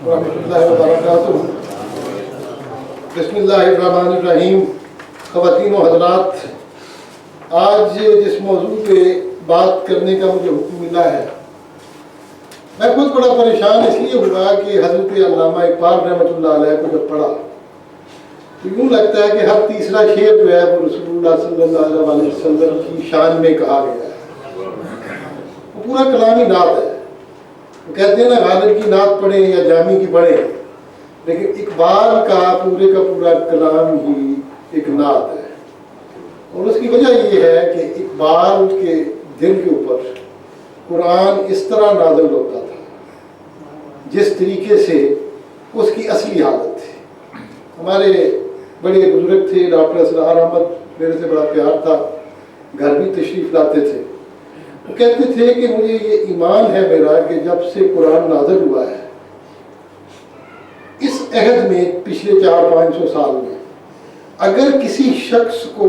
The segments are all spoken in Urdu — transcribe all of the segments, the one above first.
ورحمۃ اللہ وبرکاتہ۔ بسم اللہ الرحمن الرحیم۔ خواتین و حضرات، آج جس موضوع پہ بات کرنے کا مجھے حکم ملا ہے، میں خود بڑا پریشان اس لیے ہوا کہ حضرت علامہ اقبال رحمۃ اللہ علیہ کو جب پڑھا تو یوں لگتا ہے کہ ہر تیسرا شعر جو ہے وہ رسول اللہ صلی اللہ علیہ وسلم کی شان میں کہا گیا ہے۔ وہ پورا کلامی نعت ہے۔ وہ کہتے ہیں نا، غالب کی نعت پڑھیں یا جامی کی پڑھیں، لیکن اقبال کا پورا کلام ہی ایک نعت ہے۔ اور اس کی وجہ یہ ہے کہ اقبال کے دل کے اوپر قرآن اس طرح نازل ہوتا تھا جس طریقے سے اس کی اصلی حالت تھی۔ ہمارے بڑے بزرگ تھے ڈاکٹر اسرار احمد، میرے سے بڑا پیار تھا، گھر بھی تشریف لاتے تھے۔ وہ کہتے تھے کہ مجھے یہ ایمان ہے میرا کہ جب سے قرآن نازل ہوا ہے اس عہد میں، پچھلے 400-500 سال میں، اگر کسی شخص کو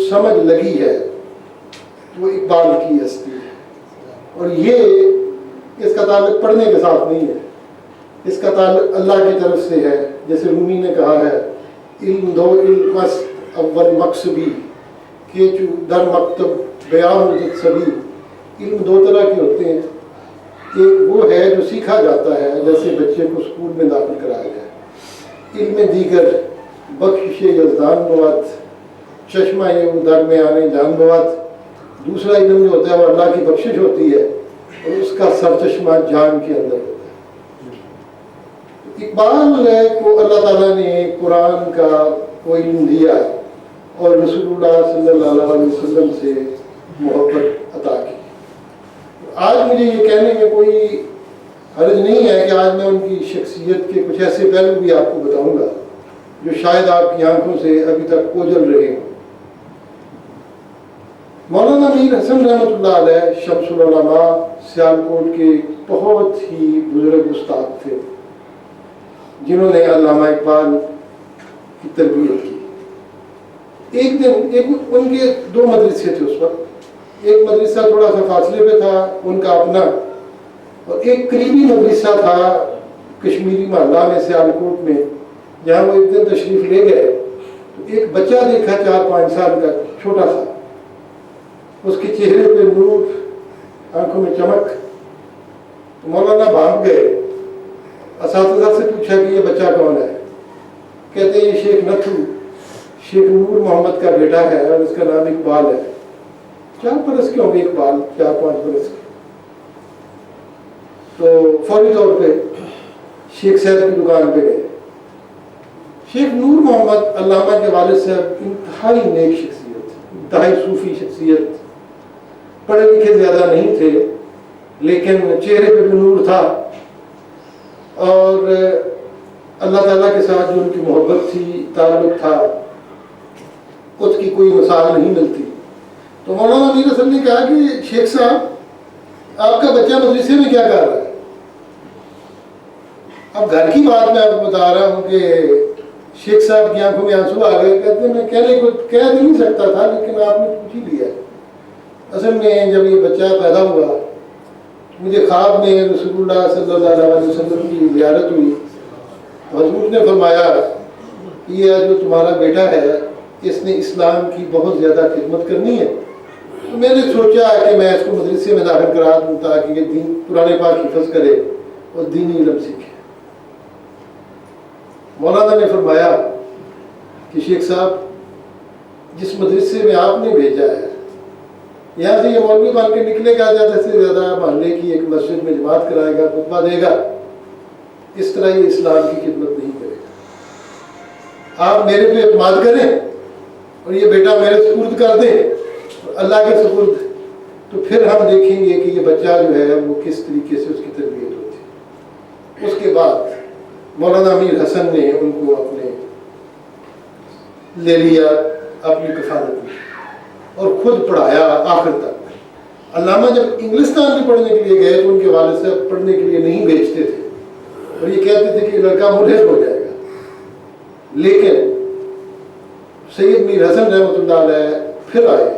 سمجھ لگی ہے تو وہ اقبال کی ہستی ہے۔ اور یہ اس کا تعلق پڑھنے کے ساتھ نہیں ہے، اس کا تعلق اللہ کی طرف سے ہے۔ جیسے رومی نے کہا ہے، علم دو علم است اول مقصبی کہ چو در مکتب بیان وجد سبھی۔ علم دو طرح کے ہوتے ہیں، ایک وہ ہے جو سیکھا جاتا ہے، جیسے بچے کو اسکول میں داخل کرایا جائے۔ علم دیگر بخشش یزدان بود، چشمہ یہ در میں آنے جان بود۔ دوسرا علم جو ہوتا ہے وہ اللہ کی بخشش ہوتی ہے اور اس کا سرچشمہ جان کے اندر ہوتا ہے۔ اقبال کو اللہ تعالیٰ نے قرآن کا وہ علم دیا اور رسول اللہ صلی اللہ علیہ وسلم سے محبت عطا کی۔ آج مجھے یہ کہنے میں کوئی حرج نہیں ہے کہ آج میں ان کی شخصیت کے کچھ ایسے پہلو بھی آپ کو بتاؤں گا جو شاید آپ کی آنکھوں سے ابھی تک اوجھل رہے ہوں۔ مولانا میر حسن رحمۃ اللہ علیہ شمس العلماء سیالکوٹ کے بہت ہی بزرگ استاد تھے جنہوں نے علامہ اقبال کی تربیت کی۔ ایک دن ان کے 2 مدرسے تھے اس وقت، ایک مدرسہ تھوڑا سا فاصلے پہ تھا ان کا اپنا، اور ایک قریبی مدرسہ تھا کشمیری محلہ میں سیالکوٹ میں، جہاں وہ ایک دن تشریف لے گئے تو ایک بچہ دیکھا 4-5 سال کا، چھوٹا سا، اس کے چہرے پہ نور، آنکھوں میں چمک۔ تو مولانا بھاگ گئے، اساتذہ سے پوچھا کہ یہ بچہ کون ہے؟ کہتے ہیں یہ شیخ نتھو، شیخ نور محمد کا بیٹا ہے اور اس کا نام اقبال ہے۔ 4 برس کے ہوں گے اقبال، 4-5 برس کے۔ تو فوری طور پہ شیخ صاحب کی دکان پہ گئے۔ شیخ نور محمد علامہ کے والد صاحب انتہائی نیک شخصیت، انتہائی صوفی شخصیت، پڑھے لکھے زیادہ نہیں تھے لیکن چہرے پہ بھی نور تھا، اور اللہ تعالیٰ کے ساتھ جو ان کی محبت تھی، تعلق تھا، اس کی کوئی مثال نہیں ملتی۔ تو مولانا میر حسن نے کہا کہ شیخ صاحب آپ کا بچہ مدرسے میں کیا کر رہا ہے؟ اب گھر کی بات میں آپ کو بتا رہا ہوں کہ شیخ صاحب کی آنکھوں میں آنسو آ گئے۔ کہتے ہیں میں کہنے کو کہہ نہیں سکتا تھا لیکن آپ نے پوچھ ہی لیا۔ اصل میں جب یہ بچہ پیدا ہوا مجھے خواب میں رسول اللہ صلی اللہ علیہ وسلم کی زیارت ہوئی۔ حضور نے فرمایا کہ یہ جو تمہارا بیٹا ہے اس نے اسلام کی بہت زیادہ خدمت کرنی ہے۔ تو میں نے سوچا کہ میں اس کو مدرسے میں داخل کرا دوں تاکہ یہ دین قرآن پاک حفظ کرے اور دینی علم سیکھے۔ مولانا نے فرمایا کہ شیخ صاحب جس مدرسے میں آپ نے بھیجا ہے یہاں سے یہ مولوی بن کے نکلے گا، زیادہ سے زیادہ محلے کی ایک مسجد میں جماعت کرائے گا، خطبہ دے گا، اس طرح یہ اسلام کی خدمت نہیں کرے گا۔ آپ میرے پہ اعتماد کریں اور یہ بیٹا میرے سپرد کر دیں اللہ کے سپرد، تو پھر ہم دیکھیں گے کہ یہ بچہ جو ہے وہ کس طریقے سے اس کی تربیت ہوتی ہے۔ اس کے بعد مولانا میر حسن نے ان کو اپنے لے لیا، اپنی کفالت میں، اور خود پڑھایا آخر تک۔ علامہ جب انگلستان میں پڑھنے کے لیے گئے تو ان کے والد صاحب پڑھنے کے لیے نہیں بھیجتے تھے اور یہ کہتے تھے کہ یہ لڑکا ملحد ہو جائے گا، لیکن سید میر حسن رحمۃ اللہ علیہ پھر آئے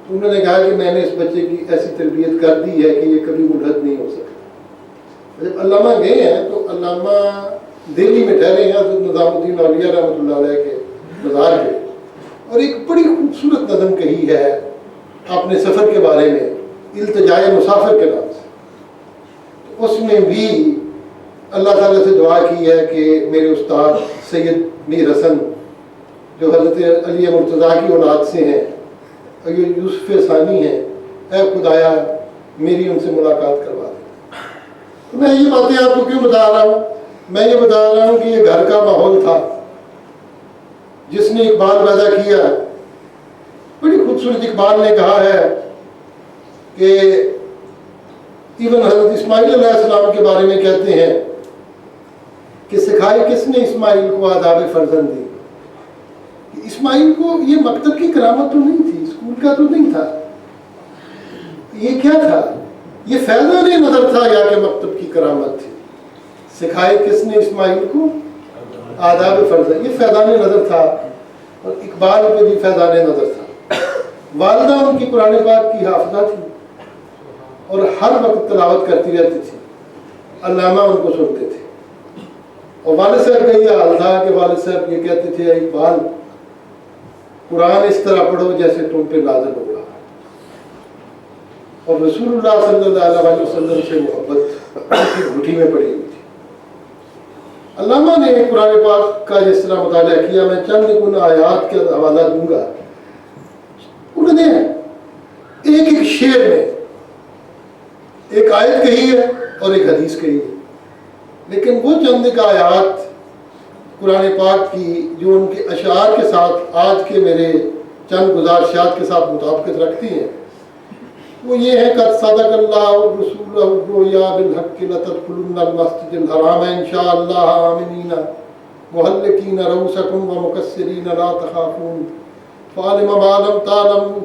تو انہوں نے کہا کہ میں نے اس بچے کی ایسی تربیت کر دی ہے کہ یہ کبھی ملحد نہیں ہو سکتا۔ جب علامہ گئے ہیں تو علامہ دہلی میں ٹھہرے ہیں حضرت نظام الدین اولیاء رحمۃ اللہ علیہ کے مزار پہ، اور ایک بڑی خوبصورت نظم کہی ہے اپنے سفر کے بارے میں، التجائے مسافر کے نام سے۔ تو اس میں بھی اللہ تعالیٰ سے دعا کی ہے کہ میرے استاد سید میر حسن جو حضرت علی مرتضیٰ کی اولاد سے ہیں اور یہ یوسف ثانی ہیں، اے خدایا میری ان سے ملاقات کروا دیں۔ تو میں یہ باتیں آپ کو کیوں بتا رہا ہوں؟ میں یہ بتا رہا ہوں کہ یہ گھر کا ماحول تھا جس نے اقبال پیدا کیا۔ بڑی خوبصورت اقبال نے کہا ہے کہ ایون حضرت اسماعیل علیہ السلام کے بارے میں کہتے ہیں کہ سکھائے کس نے اسماعیل کو آداب فرزندی۔ اسماعیل کو یہ مکتب کی کرامت تو نہیں تھی، اسکول کا تو نہیں تھا، یہ کیا تھا؟ یہ فیضان نظر تھا یا کہ مکتب کی کرامت تھی؟ سکھائے کس نے اسماعیل کو آداب فرزند، یہ فیضان نظر تھا، اور اقبال پہ بھی فیضان نظر تھا۔ والدہ ان کی قرآن پاک کی حافظہ تھی اور ہر وقت تلاوت کرتی رہتی تھی، علامہ ان کو سنتے تھے۔ اور والد صاحب کا یہ حال تھا کہ والد صاحب یہ کہتے تھے اقبال قرآن اس طرح پڑھو جیسے تم پہ نازل ہو رہا ہے، اور رسول اللہ صلی اللہ علیہ وسلم سے محبت ان کی گھٹی میں پڑی ہوئی تھی۔ علامہ نے قرآن پاک کا جس طرح مطالعہ کیا، میں چند ان آیات کے حوالہ دوں گا۔ انہوں نے ایک ایک شعر میں ایک آیت کہی ہے اور ایک حدیث کہی ہے، لیکن وہ چند ایک آیات قرآن پاک کی جو ان کے اشعار کے ساتھ آج کے میرے چند گزارشات کے ساتھ مطابقت رکھتی ہیں، وہ یہ ہے قد صدق اللہ رسولہ الرؤیا بالحق لتدخلن المسجد الحرام ان شاء اللہ آمنین محلقین رؤوسکم ومقصرین لا تخافون فعلم ما لم تعلموا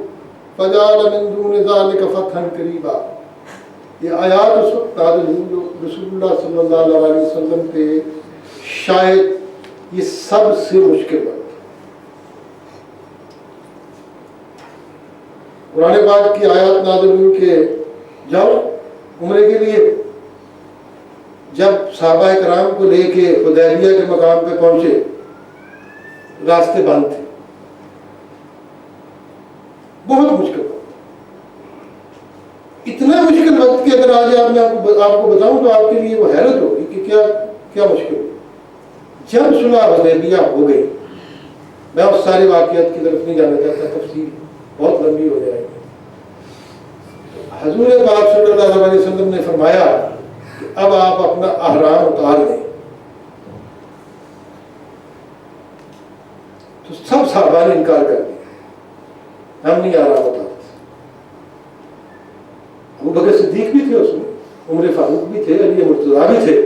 فجعل من دون ذلك فتحا قریبا۔ یہ آیات اس وقت نازل ہوئی جو رسول اللہ صلی اللہ علیہ وسلم پہ شاید یہ سب سے مشکل وقت۔ قرآن پاک کی آیات نازل ہوئی کہ جاؤ عمرے کے لیے۔ جب صحابہ کرام کو لے کے حدیبیہ کے مقام پہ پہنچے، راستے بند تھے، بہت مشکل وقت، اتنا مشکل وقت کہ اگر آج میں آپ کو بتاؤں تو آپ کے لیے وہ حیرت ہوگی کہ کیا مشکل ہوگی۔ جب صلح حدیبیہ ہو گئی، میں اس سارے واقعات کی طرف نہیں جانا چاہتا، تفصیل بہت لمبی ہو جائے گی۔ حضور پاک صلی اللہ علیہ وسلم نے فرمایا کہ اب آپ اپنا احرام اتار دیں، تو سب صحابہ نے انکار کر دیا، ہم نہیں احرام اتارتے۔ ابو بکر صدیق بھی تھے، اس میں عمر فاروق بھی تھے، علی مرتضیٰ بھی تھے،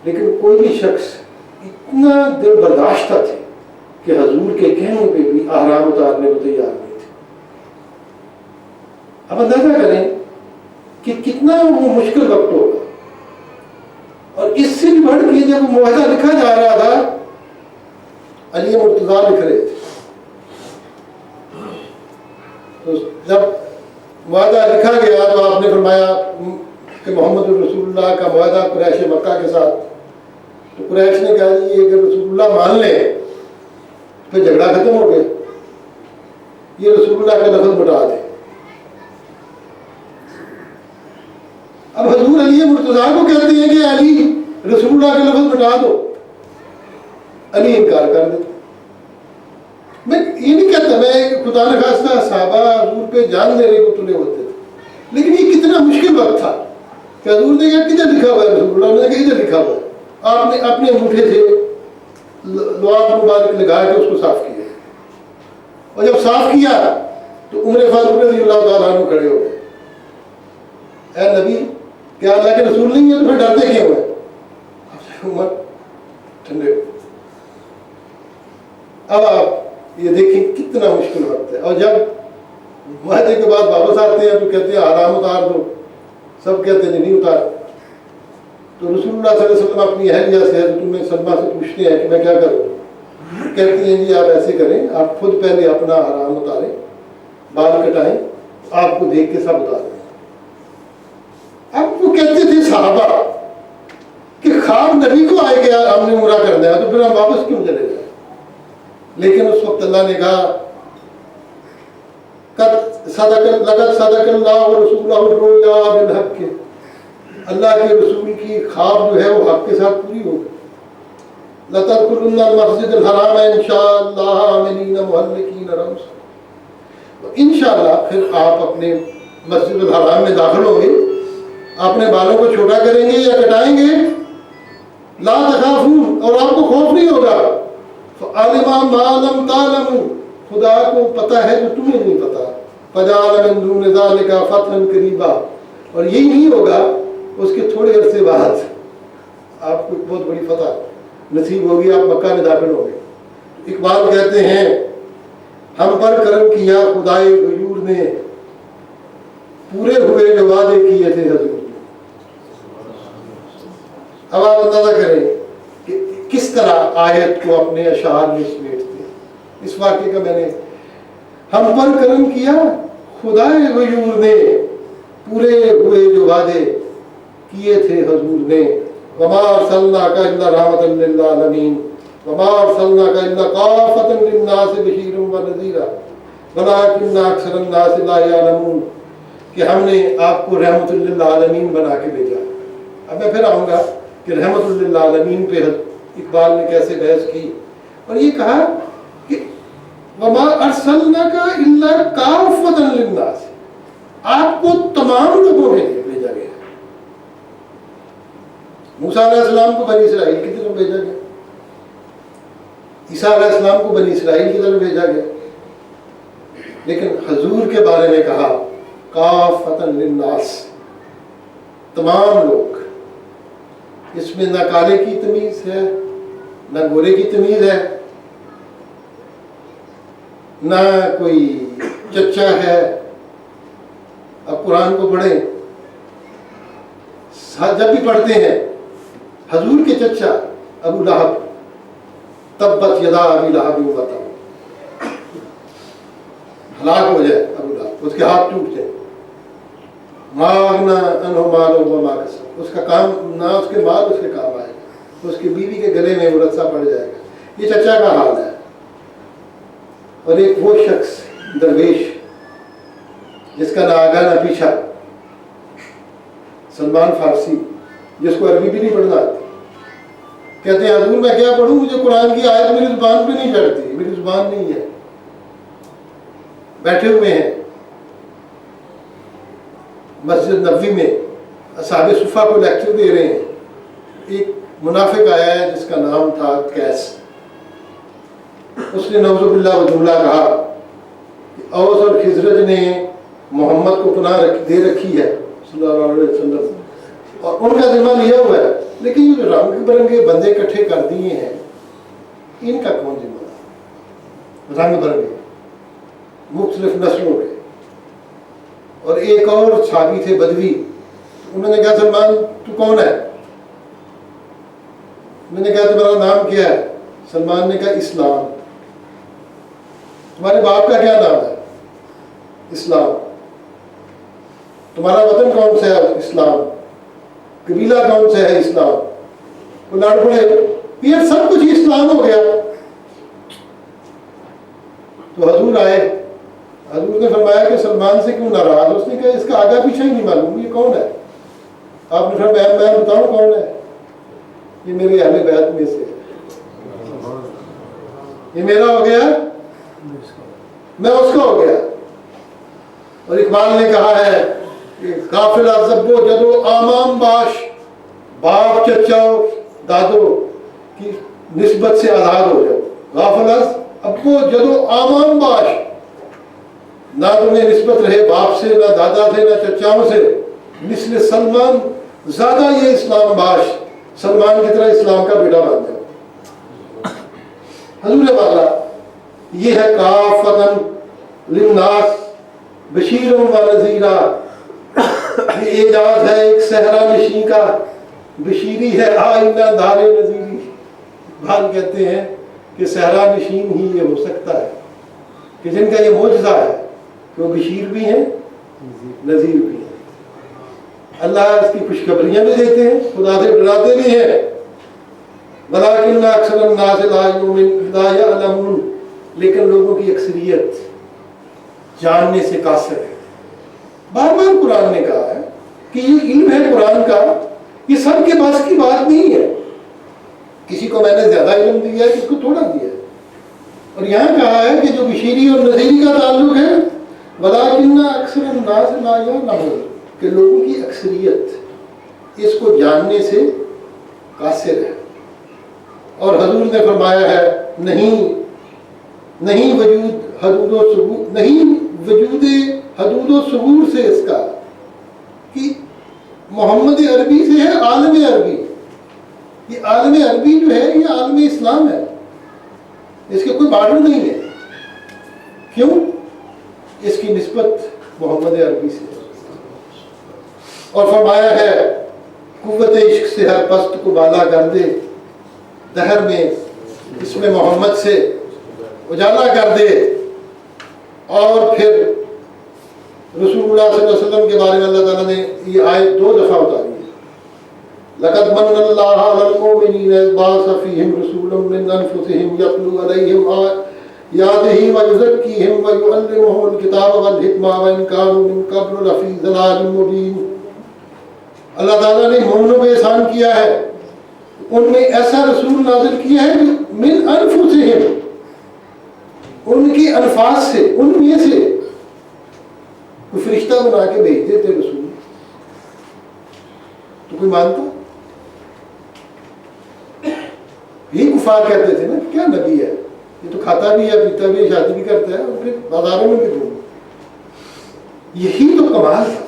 لیکن کوئی بھی شخص اتنا دل برداشتہ تھے کہ حضور کے کہنے پہ بھی احرام اتارنے کو تیار نہیں تھے۔ اب اندازہ کریں کہ کتنا وہ مشکل وقت ہوگا، اور اس سے بھی بڑھ کے جب معاہدہ لکھا جا رہا تھا، علی مرتضیٰ لکھ رہے تھے، تو جب معاہدہ لکھا گیا تو آپ نے فرمایا کہ محمد رسول اللہ کا معاہدہ قریش مکہ کے ساتھ، تو قریش نے کہا جی اگر رسول اللہ مان لیں پھر جھگڑا ختم ہو گیا، یہ رسول اللہ کا لفظ مٹا دیں۔ اب حضور علی مرتضیٰ کو کہتے ہیں کہ علی رسول اللہ کا لفظ مٹا دو، علی انکار کر دے۔ میں یہ نہیں کہتا، میں خدا نخواستہ صحابہ حضور پہ جان دینے کو تلے ہوتے تھے، لیکن یہ کتنا مشکل وقت تھا کہ حضور نے کہا کدھر لکھا ہوا ہے، رسول اللہ نے کہا ادھر لکھا ہوا ہے۔ آپ نے اپنے انگوٹھے سے لعاب مبارک لگا کے اس کو صاف کیا، اور جب صاف کیا تو عمر فاروق رضی اللہ تعالیٰ عنہ کھڑے ہو گئے، اے نبی کیا اللہ کے رسول نہیں ہے تو پھر ڈرتے کیوں ہیں؟ عمر ٹھنڈے ہو۔ اب آپ یہ دیکھیں کتنا مشکل وقت ہے، اور جب معاہدے کے بعد واپس آتے ہیں تو کہتے ہیں حرام اتار دو، سب کہتے ہیں نہیں اتار۔ تو رسول اللہ صلی اللہ علیہ وسلم اپنی اہلیہ سے حضرت ام سلمہ سے پوچھتے ہیں کہ میں کیا کروں؟ کہتی ہیں جی آپ ایسے کریں، آپ خود پہلے اپنا حرام اتاریں، بال کٹائیں، آپ کو دیکھ کے سب اتار دیں۔ اب وہ کہتے تھے صحابہ کہ خواب نبی کو آئے کہ ہم نے عمرہ کرنا ہے تو پھر ہم واپس کیوں چلے جائیں؟ لیکن اس وقت اللہ نے کہا لقد صدق اللہ ورسولہ الرؤیا بالحق، اللہ کے رسول کی خواب جو ہے وہ حق کے ساتھ پوری ہوگی. لَتَدْخُلُنَّ الْمَسْجِدَ الْحَرَامَ إِنْ شَاءَ اللَّهُ آمِنِينَ مُحَلِّقِينَ رُؤُوسَكُمْ. انشاءاللہ پھر آپ اپنے مسجد الحرام میں داخل ہوں گے، اپنے بالوں کو چھوٹا کریں گے یا کٹائیں گے. لا تخافون، اور آپ کو خوف نہیں ہوگا. فَعَلِمَ مَا لَمْ تَعْلَمُوا، خدا کو پتہ ہے جو تمہیں نہیں پتا. فَجَعَلَ مِن دُونِ ذَلِكَ فَتْحًا قَرِيبًا، اور یہی نہیں ہوگا اس کے تھوڑے عرصے بعد آپ کو بہت بڑی فتح نصیب ہوگی، آپ مکہ میں داخل ہوں گے. اقبال کہتے ہیں ہم پر کرم کیا خدائے غیور نے، پورے ہوئے جو وعدے کیے تھے حضور نے. اب آپ اندازہ کریں کہ کس طرح آیت کو اپنے اشعار میں سمیٹتے ہیں. اس واقعے کا میں نے ہم پر کرم کیا خدائے غیور نے، پورے ہوئے جو وعدے کیے تھے حضور نے. وما ارسلناک الا رحمۃ للعالمین وما ارسلناک الا کافۃ للناس بشیرا ونذیرا ولکن اکثر الناس لا یعلمون، کہ ہم نے آپ کو رحمۃ للعالمین بنا کے بھیجا. اب میں پھر آؤں گا کہ رحمۃ للعالمین پہ اقبال نے کیسے بحث کی، اور یہ کہا کہ وما ارسلناک الا کافۃ للناس، آپ کو تمام لوگوں کے لیے بھیجا گیا. موسیٰ علیہ السلام کو بنی اسرائیل کی طرف بھیجا گیا، عیسیٰ علیہ السلام کو بنی اسرائیل کی طرف بھیجا گیا. لیکن حضور کے بارے میں کہا کافۃ للناس، تمام لوگ. اس میں نہ کالے کی تمیز ہے، نہ گورے کی تمیز ہے، نہ کوئی چچا ہے. اب قرآن کو پڑھیں، جب بھی پڑھتے ہیں حضور کے چچا ابو لہب، تبت یدا ابی لہب وتب، ہلاک ہو جائے ابو لہب، اس کے ہاتھ ٹوٹتے. ما اغنی عنہ مالہ وما کسب، اس کا کام نہ اس کے مال اس کے کام آئے گا، اس کی بیوی کے گلے میں وہ رسا پڑ جائے گا. یہ چچا کا حال ہے. اور ایک وہ شخص درویش جس کا نہ آگا نہ پیچھا، سلمان فارسی، جس کو عربی بھی نہیں پڑھنا آتی، کہتے ہیں حضور میں کیا پڑھوں، مجھے قرآن کی آیت میری زبان پہ نہیں چڑھتی، میری زبان نہیں ہے. بیٹھے ہوئے ہیں مسجد نبوی میں، اصحاب صفہ کو لیکچر دے رہے ہیں. ایک منافق آیا ہے جس کا نام تھا کیس. اس نے نعوذ باللہ و جملہ کہا کہ اوس اور خزرج نے محمد کو پناہ دے رکھی ہے صلی اللہ علیہ وسلم، اور ان کا ذمہ لیا ہوا ہے، لیکن یہ جو رنگ برنگے بندے اکٹھے کر دیے ہیں ان کا کون ذمہ ہے؟ رنگ برنگے مختلف نسلوں کے. اور ایک اور صحابی تھے بدوی، انہوں نے کہا سلمان تو کون ہے؟ میں نے کہا تمہارا نام کیا ہے؟ سلمان نے کہا اسلام. تمہارے باپ کا کیا نام ہے؟ اسلام. تمہارا وطن کون سا ہے؟ اسلام. قبیلہ کون سا ہے؟ اسلام. وہ لڑ پڑے، یہ سب کچھ اسلام ہو گیا. تو حضور آئے، حضور نے فرمایا کہ سلمان سے کیوں ناراض؟ اس نے کہا اس کا آگا پیچھا ہی نہیں معلوم، یہ کون ہے؟ آپ نے فرمایا میں بتاؤں کون ہے؟ یہ میرے اہل بیت میں سے ہے، یہ میرا ہو گیا، میں اس کا ہو گیا. اور اقبال نے کہا ہے کہ قافلہ زبو جدو آمام باش، باپ چچا دادو کی نسبت سے آزاد ہو جاؤ. غافل ابو جدو آمام باش، نہ تمہیں نسبت رہے باپ سے، نہ دادا سے، نہ چچاؤں سے. مثل سلمان زیادہ یہ اسلام باش، سلمان کی طرح اسلام کا بیٹا بن جاؤ. حضور والا یہ ہے کافۃ للناس بشیر و نذیرا. یہ اعجاز ہے ایک صحرا نشین کا، بشیری ہے آئینہ دار نذیری. بھال کہتے ہیں کہ صحرا نشین ہی یہ ہو سکتا ہے کہ جن کا یہ معجزہ ہے کہ وہ بشیر بھی ہیں نذیر بھی ہیں. اللہ اس کی خوشخبریاں بھی دیتے ہیں، خدا سے ڈراتے بھی ہیں. وَلَٰكِنَّ أَكْثَرَ النَّاسِ لَا يَعْلَمُونَ، لیکن لوگوں کی اکثریت جاننے سے قاصر ہے۔ بار بار قرآن نے کہا ہے کہ یہ علم ہے قرآن کا، یہ سب کے پاس کی بات نہیں ہے، کسی کو میں نے زیادہ علم دیا ہے، کسی کو تھوڑا دیا ہے۔ اور یہاں کہا ہے کہ جو بشیری اور نذیری کا تعلق ہے وَلَٰكِنَّ أَكْثَرَ النَّاسِ لَا يَعْلَمُونَ، کہ لوگوں کی اکثریت اس کو جاننے سے قاصر ہے۔ اور حضور نے فرمایا ہے نہیں وجود حدود و ثبوت، نہیں وجود حدود و ثبوت سے اس کا، کہ محمد عربی سے ہے عالم عربی۔ یہ عالم عربی جو ہے یہ عالم اسلام ہے، اس کے کوئی بارڈر نہیں ہے۔ کیوں؟ اس کی نسبت محمد عربی سے ہے۔ اور فرمایا ہے قوت عشق سے ہر پست کو بالا کر دے، دہر میں اس میں محمد سے اجالا کر دے۔ اور پھر رسول اللہ صلی اللہ علیہ وسلم کے بارے میں اللہ تعالیٰ نے یہ آیت 2 دفعہ اتاری ہے، لَقَدْ مَنَّ اللَّهُ عَلَى الْمُؤْمِنِينَ إِذْ بَعَثَ فِيهِمْ رَسُولًا مِّنْ أَنفُسِهِمْ يَتْلُو عَلَيْهِمْ آيَاتِهِ وَيُزَكِّيهِمْ وَيُعَلِّمُهُمُ الْكِتَابَ وَالْحِكْمَةَ وَإِنْ كَانُوا مِنْ قَبْلُ لَفِي ضَلَالٍ مُّبِينٍ۔ اللہ تعالیٰ نے مومنوں پہ احسان کیا ہے، ان میں ایسا رسول نازل کیا ہے کہ من انفسہم، ان کی الفاظ سے، ان میں سے کوئی فرشتہ بنا کے بھیج دیتے رسول، تو کوئی مانتا؟ یہی کفار کہتے تھے نا، کیا نبی ہے یہ تو کھاتا بھی ہے، پیتا بھی ہے، شادی بھی کرتا ہے، اور پھر بازاروں میں بھی گھومتا۔ یہی تو کمال تھا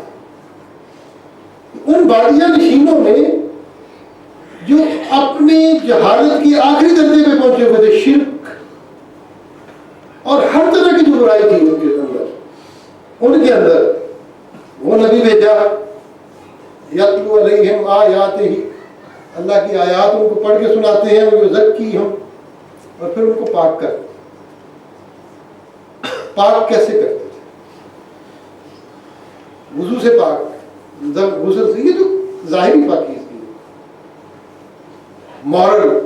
ان بادیہ نشینوں میں جو اپنے جہالت کی آخری درجے پہ پہنچے ہوئے تھے، شرک اور ہر طرح کی جو برائی تھی ان کے اندر وہ نبی بھیجا، یتلو علیہم آیاتہ، اللہ کی آیات ان کو پڑھ کے سناتے ہیں، ویزکیہم، اور پھر ان کو پاک کر۔ پاک کیسے کرتے تھے؟ وضو سے پاک، غسل سے، یہ جو ظاہری پاکی تھی، مورل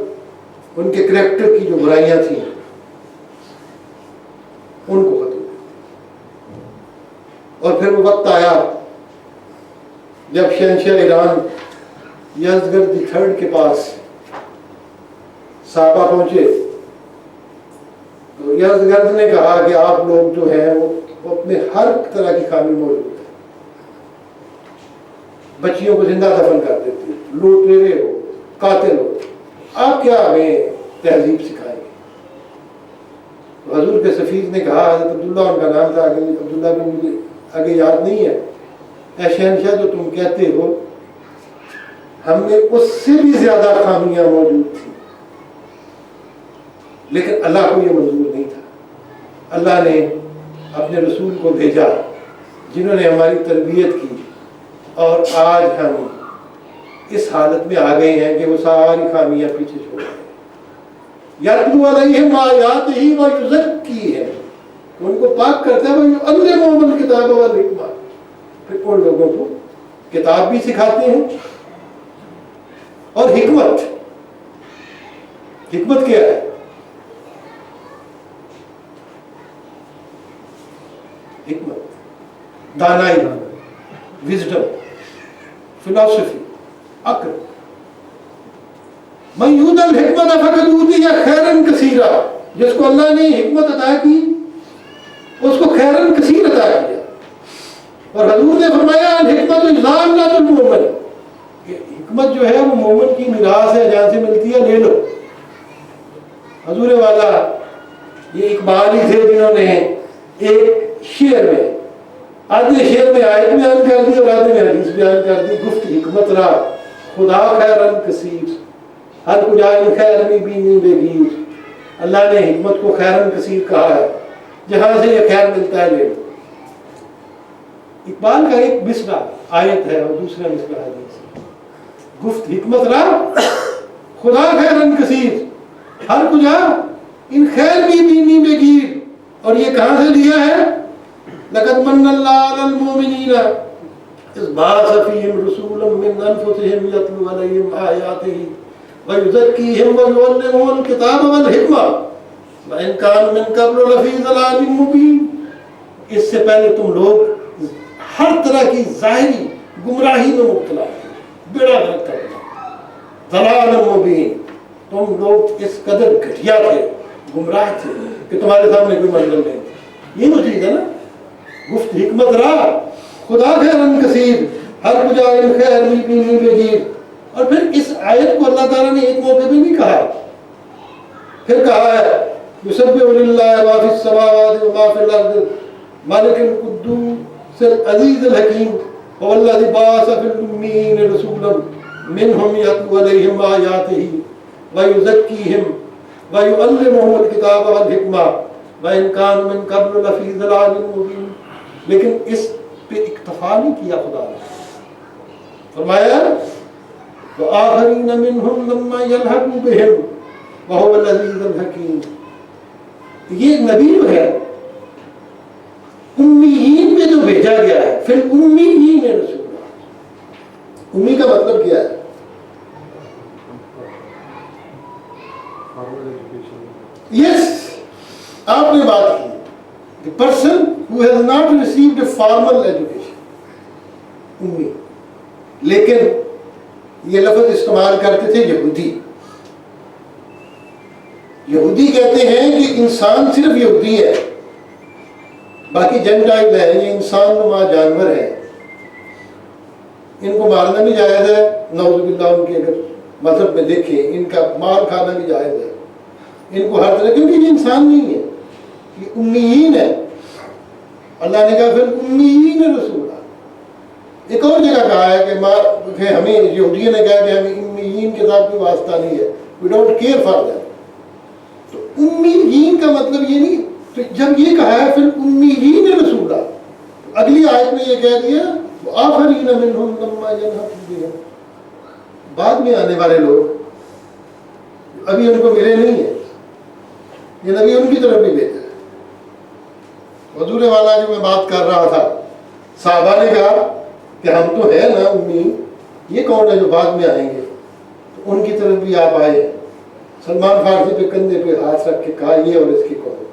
ان کے کریکٹر کی جو برائیاں تھیں ان کو ختم۔ اور پھر وہ وقت آیا جب شہنشاہ ایران یزدگرد III کے پاس صحابہ پہنچے، تو یزدگرد نے کہا کہ آپ لوگ جو ہیں وہ اپنے ہر طرح کی خامی موجود ہے، بچیوں کو زندہ دفن کر دیتے، لوٹیرے ہو، قاتل ہو، آپ کیا ہمیں تہذیب سکھائیں گے؟ تو حضور کے سفیر نے کہا، حضرت عبداللہ ان کا نام تھا، عبداللہ بن مجھے آگے یاد نہیں ہے، اے شہنشاہ جو تم کہتے ہو ہم میں اس سے بھی زیادہ خامیاں موجود تھیں، لیکن اللہ کو یہ منظور نہیں تھا۔ اللہ نے اپنے رسول کو بھیجا جنہوں نے ہماری تربیت کی، اور آج ہم اس حالت میں آ گئے ہیں کہ وہ ساری خامیاں پیچھے چھوڑ گئے۔ یتلو علیہم آیاتہ ویزکیہم، ان کو پاک کرتا ہے، ویعلمہم الکتاب والحکمہ، پھر ان لوگوں کو کتاب بھی سکھاتے ہیں اور حکمت۔ حکمت کیا ہے؟ حکمت دانائی، وزڈم، فلاسفی، عقل۔ من یؤت الحکمت فقد اوتی خیرا کثیرا، جس کو اللہ نے حکمت عطا کی اس کو خیرا کثیر عطا کیا۔ اور حضور نے فرمایا الحکمت ضامنۃ المؤمن، حکمت جو ہے وہ مومن کی میراث ہے، جہاں سے ملتی ہے لے لو۔ حضور والا یہ اقبال ہی تھے جنہوں نے ایک شعر میں، آدھے شعر میں آیت بیان کر دی اور آدھے میں حدیث بیان کر دی، گفت حکمت را خدا خیرن کثیر، ہر کجائے خیر میں بینی بگیر۔ اللہ نے حکمت کو خیرن کثیر کہا ہے، جہاں سے یہ خیر ملتا ہے لے لو۔ اقبال کا ایک مصرع آیت ہے اور دوسرا مصرع حدیث ہے، گفت حکمت را خدا خیرن کثیر، ہر کجا ان خیر بھی بینی بگیر۔ اور یہ کہاں سے لیا ہے؟ لقد من اللہ علی المؤمنین اذ بعث فیہم رسولا من انفسہم یتلو علیہم آیاتہ وَيُزَكِّيهِمْ وَيُعَلِّمُهُمُ الْكِتَابَ وَالْحِكْمَةَ وَإِنْ كَانُوا مِنْ قَبْلُ لَفِي ضَلَالٍ مُبِينٍ۔ اس سے پہلے تم لوگ ہر طرح کی ظاہری گمراہی میں مبتلا تھے، بیڑا غرق کرنا، ضلال مبین، تم لوگ اس قدر گھٹیا تھے، گمراہ تھے کہ تمہارے سامنے کوئی منزل نہیں تھی۔ یہ تو چیز ہے نا، گفت حکمت را خدا خیرن کثیر، ہر بجائے خیر مبین بگیر۔ اور پھر اس آیت کو اللہ تعالیٰ نے ایک موقع پہ نہیں کہا، پھر کہا ہے یسبح للہ ما فی السماوات و ما فی الارض مالک القدوس العزیز الحکیم والذی بعث فی الامین رسولا منہم یتلو علیہم آیاتہ ویزکیہم ویعلمہم الکتاب والحکمہ وإن كانوا من قبل لفی ضلال مبین۔ لیکن اس پہ اکتفا نہیں کیا خدا نے، فرمایا وآخرین منہم لما یلحقوا بہم وہو العزیز الحکیم۔ یہ نبی جو ہے امیین میں جو بھیجا گیا ہے، پھر امیین رسول، امی کا مطلب کیا ہے؟ یس، آپ نے بات کی، the person who has not received a formal education، امی۔ لیکن یہ لفظ استعمال کرتے تھے یہودی۔ یہودی کہتے ہیں کہ انسان صرف یہودی ہے، باقی جنٹائل ہے، یہ انسان نما جانور ہے، ان کو مارنا بھی جائز ہے، نعوذ باللہ ان کے اگر مذہب میں دیکھیں ان کا مار کھانا بھی جائز ہے، ان کو ہر طرح، کیونکہ یہ انسان نہیں ہے، یہ امیین ہے۔ اللہ نے کہا پھر امیین رسولہ۔ ایک اور جگہ کہا ہے کہ ہمیں یہودیوں نے کہا کہ ہمیں امیین کے ساتھ کوئی واسطہ نہیں ہے، we don't care for that. تو امیین کا مطلب یہ نہیں، تو جب یہ کہا ہے پھر امیین رسولہ، اگلی آیت میں یہ کہہ دیا آخرین منہم لما یلحقوا بہم، بعد میں آنے والے لوگ ابھی ان کو ملے نہیں ہیں، یہ نبی ان کی طرف بھی بھیجا ہے۔ حضور والا جو میں بات کر رہا تھا، صحابہ نے کہا کہ ہم تو ہیں نا امی، یہ کون ہے جو بعد میں آئیں گے؟ تو ان کی طرف بھی آپ آئے۔ سلمان فارسی پہ کندھے پہ ہاتھ رکھ کے کہا یہ اور اس کی قوم۔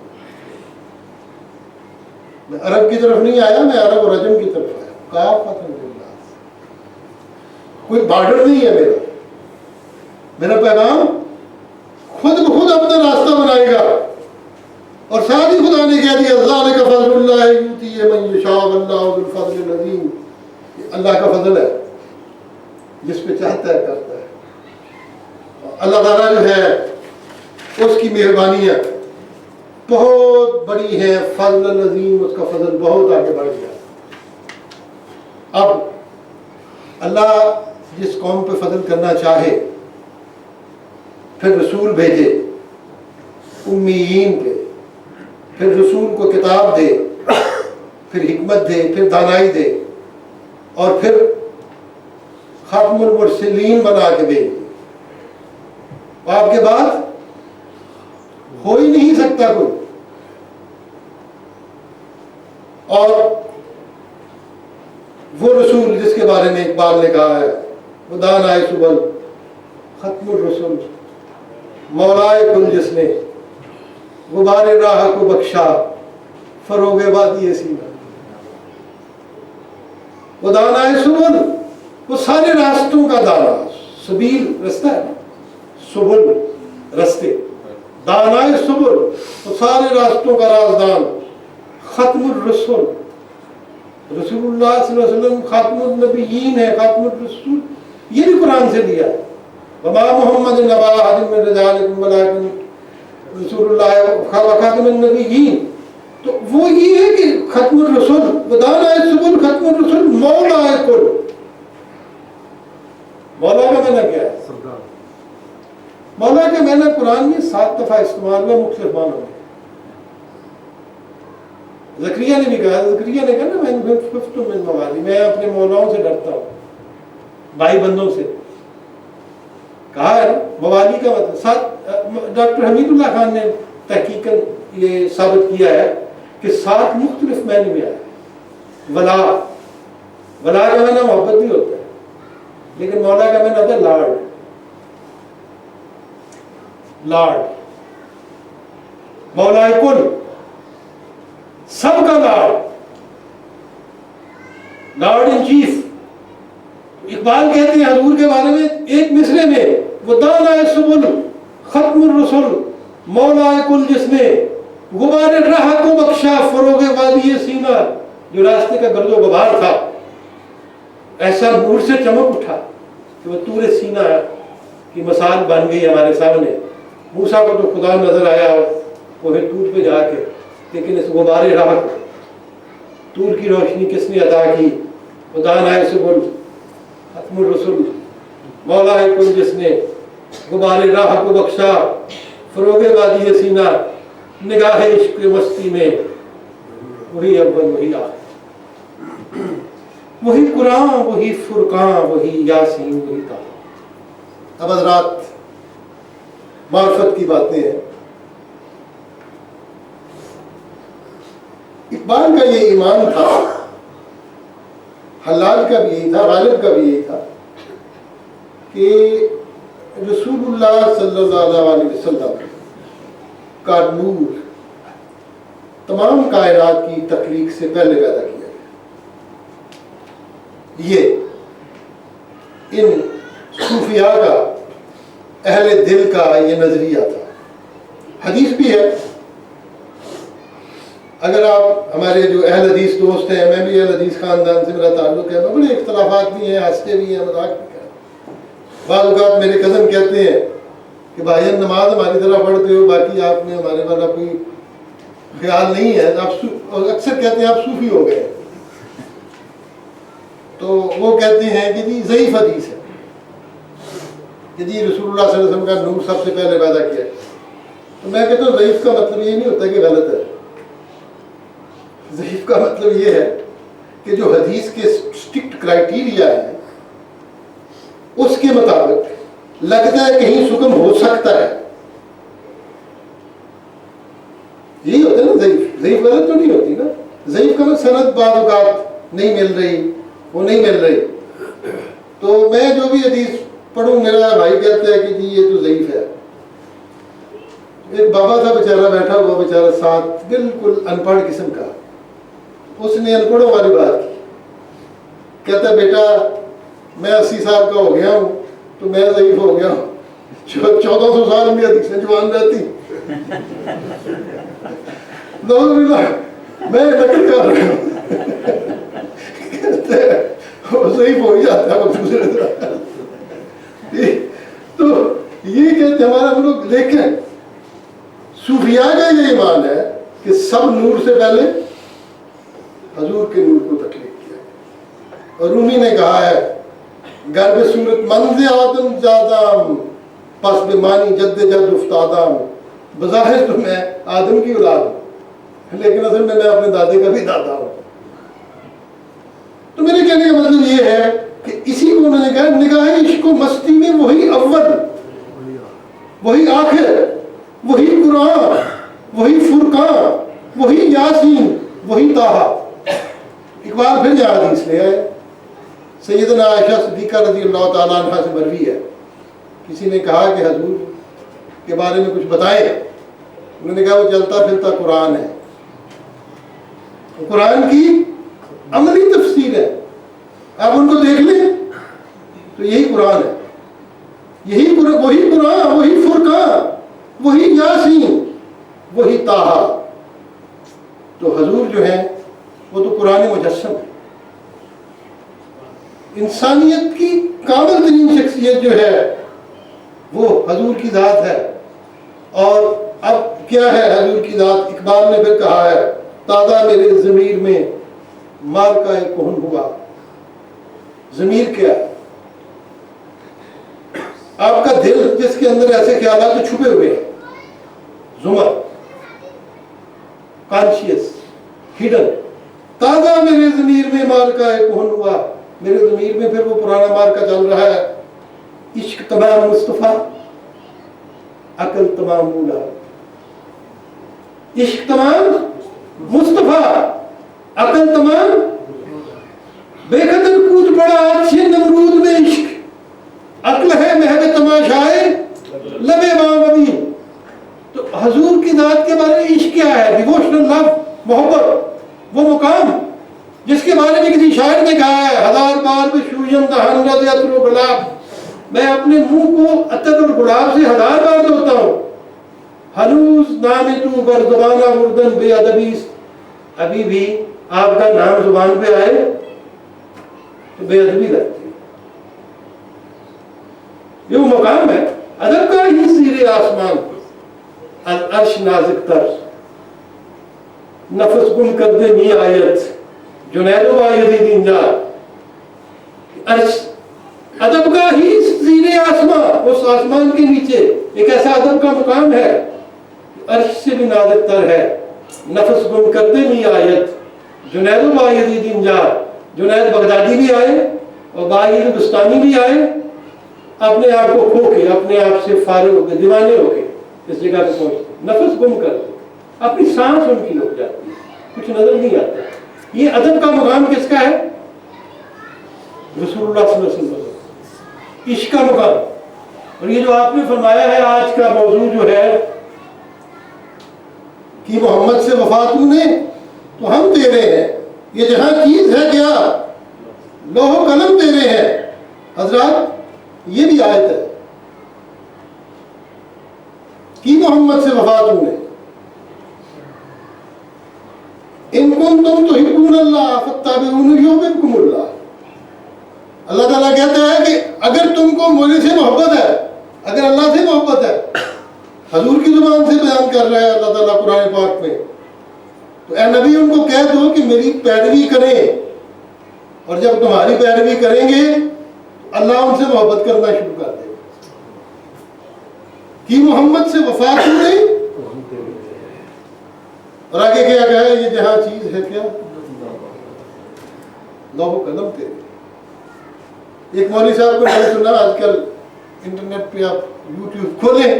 میں عرب کی طرف نہیں آیا، میں عرب اور عجم کی طرف آیا، کافۃ للناس، کوئی بارڈر نہیں ہے میرا پیغام خود بخود اپنا راستہ بنائے گا۔ اور ساتھ ہی خدا نے کہہ دیا ذالک فضل اللہ یؤتیہ من یشاء واللہ ذو الفضل العظیم، یہ اللہ کا فضل ہے، جس پہ چاہتا ہے کرتا ہے۔ اللہ تعالیٰ جو ہے اس کی مہربانیاں بہت بڑی ہیں، فضل العظیم، اس کا فضل بہت آگے بڑھ گیا۔ اب اللہ جس قوم پہ فضل کرنا چاہے پھر رسول بھیجے امیین پہ، پھر رسول کو کتاب دے، پھر حکمت دے، پھر دانائی دے، اور پھر ختم المرسلین بنا کے دے۔ آپ کے بعد ہو ہی نہیں سکتا کوئی۔ اور وہ رسول جس کے بارے میں اقبال نے کہا ہے وہ دانائے سبل ختم الرسل مولائے کل، جس نے غبار راہ کو بخشا فروغ وادی سینا۔ وہ دانائے سبل، وہ سارے راستوں کا دانا، سبیل رستہ ہے، سبل رستے، دانائے سبل وہ سارے راستوں کا رازدان، ختم الرسل، رسول اللہ صلی اللہ علیہ وسلم خاتم النبیین ہے، خاتم الرسول، یہ بھی قرآن سے لیا ہے۔ وما محمد نبا احد من رجالکم ولکن رسول اللہ خاتم النبیین۔ تو وہ یہ ہے کہ ختم الرسل، ودانائے سبل، ختم الرسل، مولا کل۔ مولا کا معنی کیا ہے؟ مولا کا معنی قرآن میں 7 دفعہ استعمال میں مختلف معنوں میں۔ زکریا نے بھی کہا، زکریا نے کہا نا میں خفت من موالی، میں اپنے مولاؤں سے ڈرتا ہوں، بھائی بندوں سے۔ کہا ہے موالی کا مطلب، ڈاکٹر حمید اللہ خان نے تحقیقاً یہ ثابت کیا ہے کہ 7 مختلف معنی میں آیا۔ ولا کا معنی محبت بھی ہوتا ہے، لیکن مولا کا معنی ہوتا ہے لاڈ۔ لارڈ، مولا کل، سب کا lord, lord in chief. Iqbal کہتے ہیں حضور کے بارے میں ایک مصرے میں، وہ دانا سبل ختم الرسل مولا کل، جس نے غبار راہ کو بخشا فروغ وادی سینہ، جو راستے کا گرد و غبار تھا ایسا نور سے چمک اٹھا کہ وہ طور سینہ کی مثال بن گئی ہمارے سامنے۔ موسیٰ کو تو خدا نظر آیا کوہ طور پہ جا کے، لیکن اس غبار راہ کو، طور کی روشنی کس نے عطا کی؟ خدا نائے سبل ختم الرسل مولا کل، جس نے غبار راہ کو بخشا فروغ وادی سینہ، نگاہ عشق مستی میں وہی اول وہی آخر، وہی قرآن وہی فرقان وہی یاسین وہی طٰہٰ۔ اب حضرات معرفت کی باتیں ہیں۔ اقبال کا یہ ایمان تھا، حلال کا بھی یہی تھا، غالب کا بھی یہی تھا کہ رسول اللہ صلی اللہ علیہ وسلم کا نور تمام کائنات کی تخلیق سے پہلے پیدا کیا گیا۔ یہ ان صوفیاء کا، اہل دل کا یہ نظریہ تھا۔ حدیث بھی ہے، اگر آپ ہمارے جو اہل حدیث دوست ہیں، میں بھی اہل حدیث خاندان سے میرا تعلق ہے، میں بڑے اختلافات بھی ہیں، ہنستے بھی ہیں، مذاق بھی ہیں۔ بعض اوقات میرے کزن کہتے ہیں کہ بھائی نماز ہماری طرح پڑھتے ہو، باقی آپ میں ہمارے والا کوئی خیال نہیں ہے، آپ اکثر کہتے ہیں آپ صوفی ہو گئے۔ تو وہ کہتے ہیں کہ جی ضعیف حدیث ہے کہ جی رسول اللہ صلی اللہ علیہ وسلم کا نور سب سے پہلے پیدا کیا۔ تو میں کہتا ہوں ضعیف کا مطلب یہ نہیں ہوتا کہ غلط ہے، ضعیف کا مطلب یہ ہے کہ جو حدیث کے اسٹرکٹ کرائیٹیریا ہیں اس کے مطابق لگتا ہے کہیں سکم ہو سکتا ہے، یہی ہوتا ہے نا ضعیف۔ ضعیف غلط تو نہیں ہوتی نا، ضعیف کا سند بعض اوقات نہیں مل رہی، وہ نہیں مل رہی۔ تو میں جو بھی حدیث پڑھوں میرا بھائی کہتا ہے کہ جی یہ تو ضعیف ہے۔ ایک بابا تھا بیچارہ بیٹھا ہوا، بیچارہ ساتھ بالکل ان پڑھ قسم کا، اس نے ان پڑھوں والی بات کی، کہتا ہے بیٹا میں 80 سال کا ہو گیا ہوں تو میں ضعیف ہو گیا ہوں، 1400 سال میں حدیثیں جوان رہتی، میں نقل کر رہا ہوں، کہتے ہیں وہ ضعیف ہو ہی جاتا ہے۔ تو یہ کہتے ہمارا لوگ، لیکن صوفیاء کا یہ ایمان ہے کہ سب نور سے پہلے حضور کے نور کو تخلیق کیا گیا۔ اور رومی نے کہا ہے گرب صورت منز آدم زادام پس بمانی جد جد افتادام، بظاہر تو میں آدم کی اولاد ہوں لیکن اصل میں اپنے دادے کا بھی دادا ہوں۔ تو میرے کہنے کا مطلب یہ ہے کہ اسی کو انہوں نے کہا نگاہ عشق و مستی میں وہی اول وہی آخر وہی قرآن وہی فرقان وہی یاسین وہی طٰہٰ۔ اقبال پھر یہ حدیث لے آئے، سیدنا عائشہ صدیقہ رضی اللہ تعالیٰ عنہ سے مروی ہے، کسی نے کہا کہ حضور کے بارے میں کچھ بتائیں، انہوں نے کہا وہ چلتا پھرتا قرآن ہے، قرآن کی عملی تفسیر ہے، آپ ان کو دیکھ لیں تو یہی قرآن ہے، یہی وہی قرآن وہی فرقان وہی یاسین وہی طٰہٰ۔ تو حضور جو ہیں وہ تو قرآن مجسم ہے، انسانیت کی کامل ترین شخصیت جو ہے وہ حضور کی ذات ہے۔ اور اب کیا ہے حضور کی ذات؟ اقبال نے پھر کہا ہے تازہ میرے ضمیر میں مارکہ کہن ہوا۔ ضمیر کیا ہے؟ آپ کا دل جس کے اندر ایسے خیالات چھپے ہوئے ہیں، زمر، کانشیس، ہڈن، تازہ میرے ضمیر میں مارکہ کہن ہوا، میرے ضمیر میں پھر وہ پرانا مارکہ چل رہا ہے، عشق تمام مصطفیٰ عقل تمام مولا، عشق تمام مصطفیٰ عقل تمام، بے قدر کود پڑا اچھے نمرود میں عشق، عقل ہے محو تماشائے لب امام ابھی، حضور کی ذات کے بارے میں عشق کیا ہے؟ ڈیووشنل لو، محبت، وہ مقام جس کے بارے میں کسی شاعر نے کہا ہے ہزار بار بشویم دہن رض عطر و گلاب، میں اپنے منہ کو عطر اور گلاب سے ہزار بار دھوتا ہوں، ہنوز نام تو بر زبانہ اردن بے ادبی، ابھی بھی آپ کا نام زبان پہ آئے تو بے ادبی لگتی ہے۔ یہ وہ مقام ہے ادب کا ہی زیر آسمان، عرش نازک تر، نفس گم کر دے می آیت، جنید و آیت دینجا، عرش ادب کا ہی زیر آسمان، اس آسمان کے نیچے ایک ایسا ادب کا مقام ہے عرش سے بھی نازک تر ہے، نفس گم کر دے می آیت، جنید و آیت دینجا، جنید بغدادی بھی آئے اور باہر بستانی بھی آئے، اپنے آپ کو کھو کے، اپنے آپ سے فارغ ہو کے، دیوانے ہو کے اس جگہ پہ پہنچتے، نفس گم کر دے، اپنی سانس ان کی رک جاتی ہے، کچھ نظر نہیں آتا۔ یہ ادب کا مقام کس کا ہے؟ رسول اللہ صلی اللہ علیہ وسلم، عشق کا مقام۔ اور یہ جو آپ نے فرمایا ہے آج کا موضوع جو ہے کہ محمد سے وفا تو نے تو ہم تیرے ہیں، یہ جہاں چیز ہے کیا؟ لوح و قلم تیرے ہیں۔ حضرات یہ بھی آیت ہے کہ محمد سے وفا تو نے، ان کنتم تحبون اللہ فاتبعونی یحببکم اللہ۔ اللہ تعالیٰ کہتا ہے کہ اگر تم کو مجھ سے محبت ہے، اگر اللہ سے محبت ہے، حضور کی زبان سے بیان کر رہا ہے اللہ تعالیٰ قرآن پاک میں، تو اے نبی ان کو کہہ دو کہ میری پیروی کریں، اور جب تمہاری پیروی کریں گے تو اللہ ان سے محبت کرنا شروع کر دے گا۔ کہ محمد سے وفا تو نہیں، اور آگے کیا کہا ہے؟ یہ جہاں چیز ہے کیا؟ لوح و قلم تیرے۔ ایک مولوی صاحب کو میں نے سنا، آج کل انٹرنیٹ پہ آپ یوٹیوب کھولیں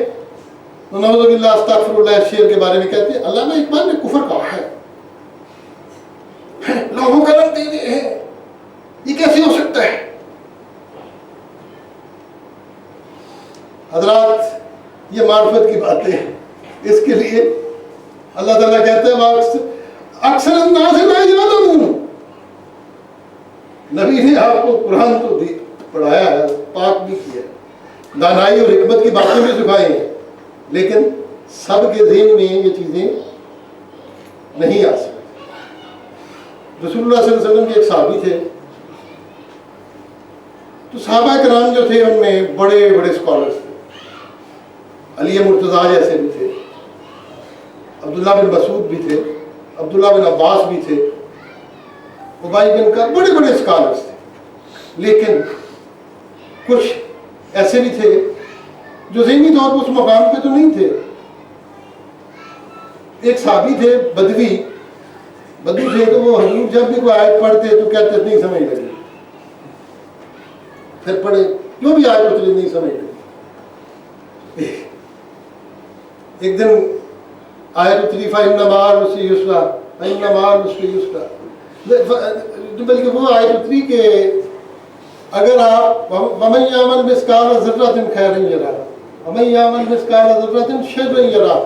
تو نعوذ باللہ استغفر اللہ اس شعر کے بارے میں کہتے ہیں علامہ اقبال نے کفر کہا ہے، لوح و قلم تیرے ہیں، یہ کیسے ہو سکتا ہے؟ حضرات یہ معرفت کی باتیں ہیں، اس کے لیے اللہ تعالیٰ کہتا ہے اکثر الناس لا یعلمون۔ نبی نے آپ کو قرآن تو پڑھایا ہے، پاک بھی کیا ہے، دانائی اور حکمت کی باتیں بھی سکھائی ہیں، لیکن سب کے ذہن میں یہ چیزیں نہیں آ سکتی۔ رسول اللہ صلی اللہ علیہ وسلم کے ایک صحابی تھے، تو صحابہ کرام جو تھے ان میں بڑے بڑے اسکالرس تھے، علی مرتضیٰ جیسے بھی تھے، عبداللہ بن مسعود بھی تھے، عبداللہ بن عباس بھی تھے، ابی بن کعب، بڑے بڑے اسکالرس تھے، لیکن کچھ ایسے بھی تھے جو ذہنی طور پر اس مقام پہ تو نہیں تھے۔ ایک صحابی تھے بدوی تھے، تو وہ حضور جب بھی کوئی آیت پڑھتے تو کہتے نہیں سمجھ لگی، پھر پڑھے جو بھی آیت اتری نہیں سمجھ لگی۔ ایک دن آیت اتری فَإِنَّ مَعَ الْعُسْرِ يُسْرًا فَإِنَّ مَعَ الْعُسْرِ يُسْرًا، بلکہ وہ آیت اتری کہ اگر آپ وَمَن يَعْمَلْ مِثْقَالَ ذَرَّةٍ خَيْرًا يَرَهُ وَمَن يَعْمَلْ مِثْقَالَ ذَرَّةٍ شَرًّا يَرَهُ،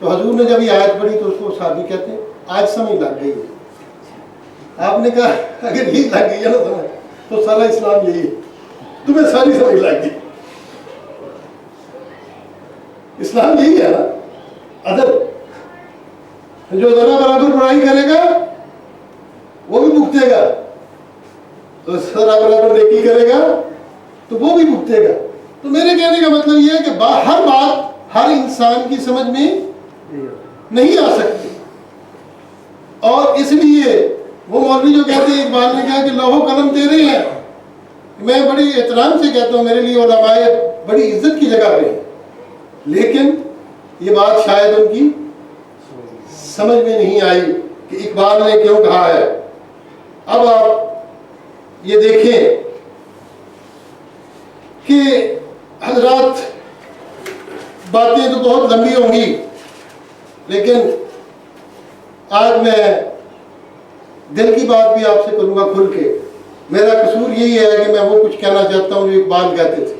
تو حضور نے جب یہ آیت پڑھی تو اس کو صحابی کہتے ہیں آج سمجھ لگ گئی ہے۔ آپ نے کہا اگر یہی لگ گئی ہے نا سمجھ تو سارا اسلام یہی ہے، تمہیں ساری سمجھ لگ گئی، اسلام یہی ہے نا، ادب۔ جو ذرا برابر برائی کرے گا وہ بھی بھگتے گا، تو ذرا برابر نیکی کرے گا تو وہ بھی بھگتے گا۔ تو میرے کہنے کا مطلب یہ ہے کہ ہر بات ہر انسان کی سمجھ میں نہیں آ سکتی، اور اس لیے وہ مولوی جو کہتے ہیں، اقبال نے کہا کہ لوح و قلم تیرے ہیں، میں بڑی احترام سے کہتا ہوں، میرے لیے علماء بڑی عزت کی جگہ پہ ہیں، لیکن یہ بات شاید ان کی سمجھ میں نہیں آئی کہ اقبال نے کیوں کہا ہے۔ اب آپ یہ دیکھیں کہ حضرات باتیں تو بہت لمبی ہوں گی، لیکن آج میں دل کی بات بھی آپ سے کروں گا کھل کے۔ میرا قصور یہی ہے کہ میں وہ کچھ کہنا چاہتا ہوں جو اقبال کہتے تھے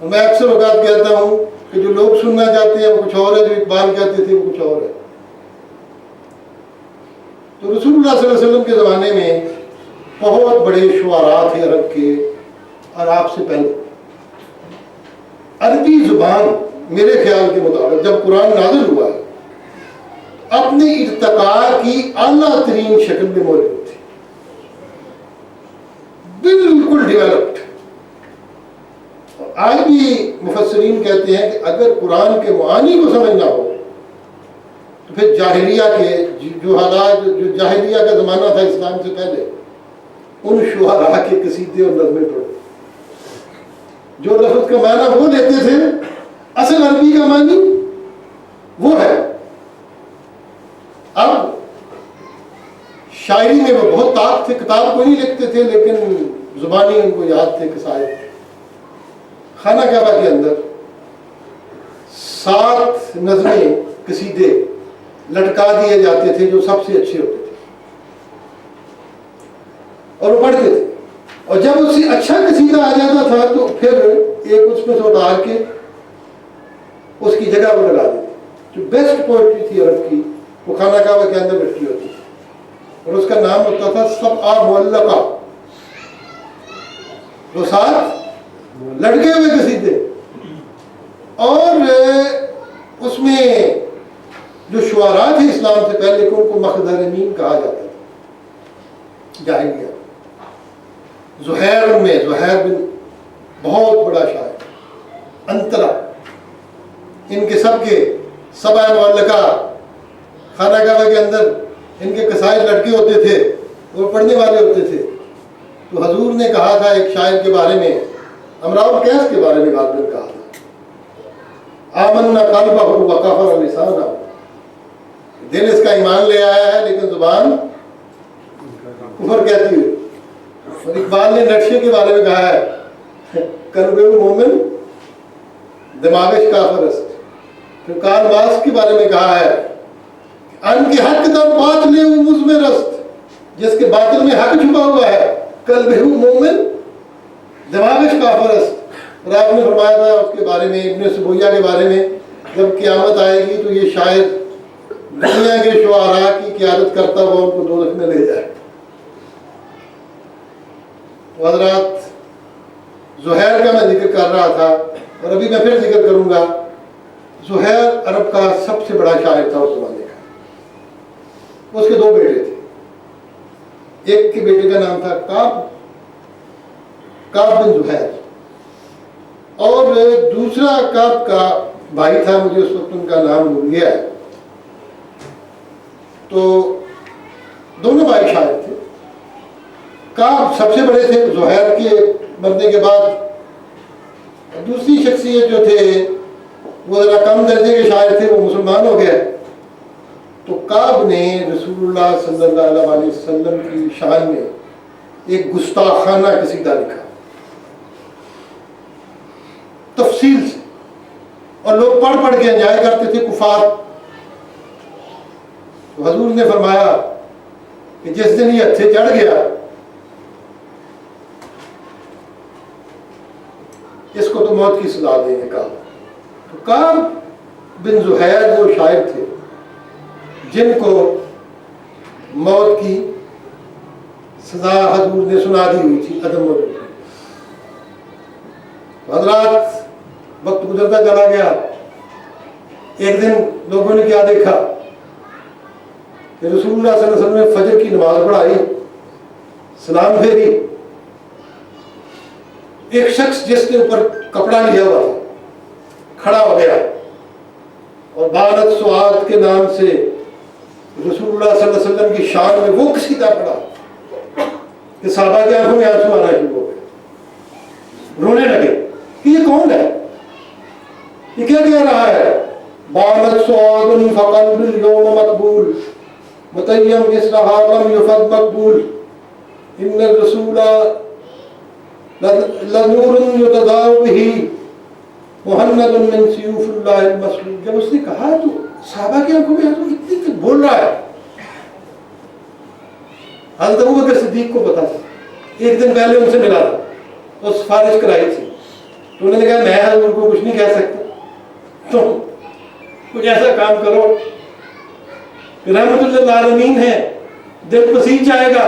اور میں اکثر اوقات کہتا ہوں کہ جو لوگ سننا چاہتے ہیں وہ کچھ اور ہے، جو اقبال کہتے تھے وہ کچھ اور ہے۔ تو رسول اللہ صلی اللہ علیہ وسلم کے زمانے میں بہت بڑے شعراء تھے عرب کے، اور آپ سے پہلے عربی زبان میرے خیال کے مطابق جب قرآن نازل ہوا ہے اپنے ارتقاء کی اعلیٰ ترین شکل میں موجود تھی، بالکل ڈیولپڈ۔ آج بھی مفسرین کہتے ہیں کہ اگر قرآن کے معانی کو سمجھنا ہو تو پھر جاہلیہ کے جو حالات، جو جاہلیہ کا زمانہ تھا اسلام سے پہلے، ان شعراء کے قصیدے اور نظمیں پڑھو۔ جو لفظ کا معنی وہ لیتے تھے، اصل عربی کا معنی وہ ہے۔ اب شاعری میں وہ بہت طاقت تھے، کتاب کو نہیں لکھتے تھے لیکن زبانی ان کو یاد تھے قصائد۔ خانہ کعبہ کے اندر 7 نظمیں، قصیدے لٹکا دیے جاتے تھے جو سب سے اچھے ہوتے تھے، اور وہ پڑھتے تھے، اور جب اس سے اچھا قصیدہ آ جاتا تھا تو پھر ایک اس میں سے اتار کے اس کی جگہ پر لگا دیتے۔ جو بیسٹ پوئٹری تھی عرب کی وہ خانہ کعبہ کے اندر لٹکی ہوتی تھی، اور اس کا نام ہوتا تھا سبع معلقہ، وہ 7 لٹکے ہوئے قصیدے۔ اور اس میں جو شعراء تھے اسلام سے پہلے ان کو مخدرمین کہا جاتا تھا، جاہلیہ۔ زہیر ان میں، زہیر بن بہت بڑا شاعر، انترا، ان کے سب کے سبع معلقہ خانہ کعبہ کے اندر ان کے قصائد لٹکے ہوتے تھے، وہ پڑھنے والے ہوتے تھے۔ تو حضور نے کہا تھا ایک شاعر کے بارے میں، امراء القیس کے بارے میں غالباً کہا تھا، آمنا قلبہ وکفر لسانہ، دل اس کا ایمان لے آیا ہے لیکن زبان کفر کہتی ہے۔ اور اقبال نے نقشے کے بارے میں کہا ہے، قلب مومن دماغش کافر است۔ پھر کارل مارکس کے بارے میں کہا ہے، ان کے حق در باطل او مضمر است، جس کے باطل میں حق چھپا ہوا ہے، قلب مومن دماغش کافر است۔ اور آپ نے فرمایا تھا اس کے بارے میں، ابن سبویہ کے بارے میں، جب قیامت آئے گی تو یہ شاید دنیا کے شعراء کی قیادت کرتا ہوا ان کو دوزخ میں لے جائے۔ حضرات، زہیر کا میں ذکر کر رہا تھا اور ابھی میں پھر ذکر کروں گا۔ زہیر عرب کا سب سے بڑا شاعر تھا اس زمانے کا۔ اس کے 2 بیٹے تھے، ایک کے بیٹے کا نام تھا کعب بن زہیر، اور دوسرا کعب کا بھائی تھا، مجھے اس وقت ان کا نام بھول گیا ہے۔ تو دونوں بھائی شاعر تھے۔ کعب سب سے بڑے تھے، زہیر کے مرنے کے بعد دوسری شخصیت جو تھے وہ ذرا کم درجے کے شاعر تھے، وہ مسلمان ہو گئے۔ تو کعب نے رسول اللہ صلی اللہ علیہ وسلم کی شان میں ایک گستاخانہ قصیدہ لکھا تفصیل سے، اور لوگ پڑھ پڑھ کے انجوائے کرتے تھے، کفار۔ تو حضور نے فرمایا کہ جس دن یہ ہتھے چڑھ گیا اس کو تو موت کی سزا دیں گے کعب۔ تو کعب بن زہیر وہ شاعر تھے جن کو موت کی سزا حضور نے سنا دی ہوئی تھی عدم موجود۔ حضرات، وقت گزرتا چلا گیا۔ ایک دن لوگوں نے کیا دیکھا کہ رسول اللہ صلی اللہ علیہ وسلم نے فجر کی نماز پڑھائی، سلام پھیری، ایک شخص جس کے اوپر کپڑا لیا ہوا تھا کھڑا ہو گیا اور بانت سعاد کے نام سے رسول اللہ صلی اللہ علیہ وسلم کی شان میں وہ قصیدہ پڑھا کہ صحابہ کی آنکھوں میں آنسو آنا شروع ہو گئے، رونے لگے کہ یہ کون ہے، یہ کیا کہہ رہا ہے؟ بانت سعاد فقلب اليوم مقبول متیم اسرہا لم یفد مقبول ان الرسول لنور یتضاء به مہند من سیوف اللہ المسلول۔ جب اس نے کہا تو صحابہ کی آنکھوں میں اتنی بول رہا ہے۔ حضرت ابوبکر صدیق کو پتا تھا، ایک دن پہلے ان سے ملا تھا اور سفارش کرائی تھی تو انہوں نے کہا میں حضور کو کچھ نہیں کہہ سکتا، تم کچھ ایسا کام کرو کہ رحمت اللہ عالمین ہے، دل پسیج جائے گا۔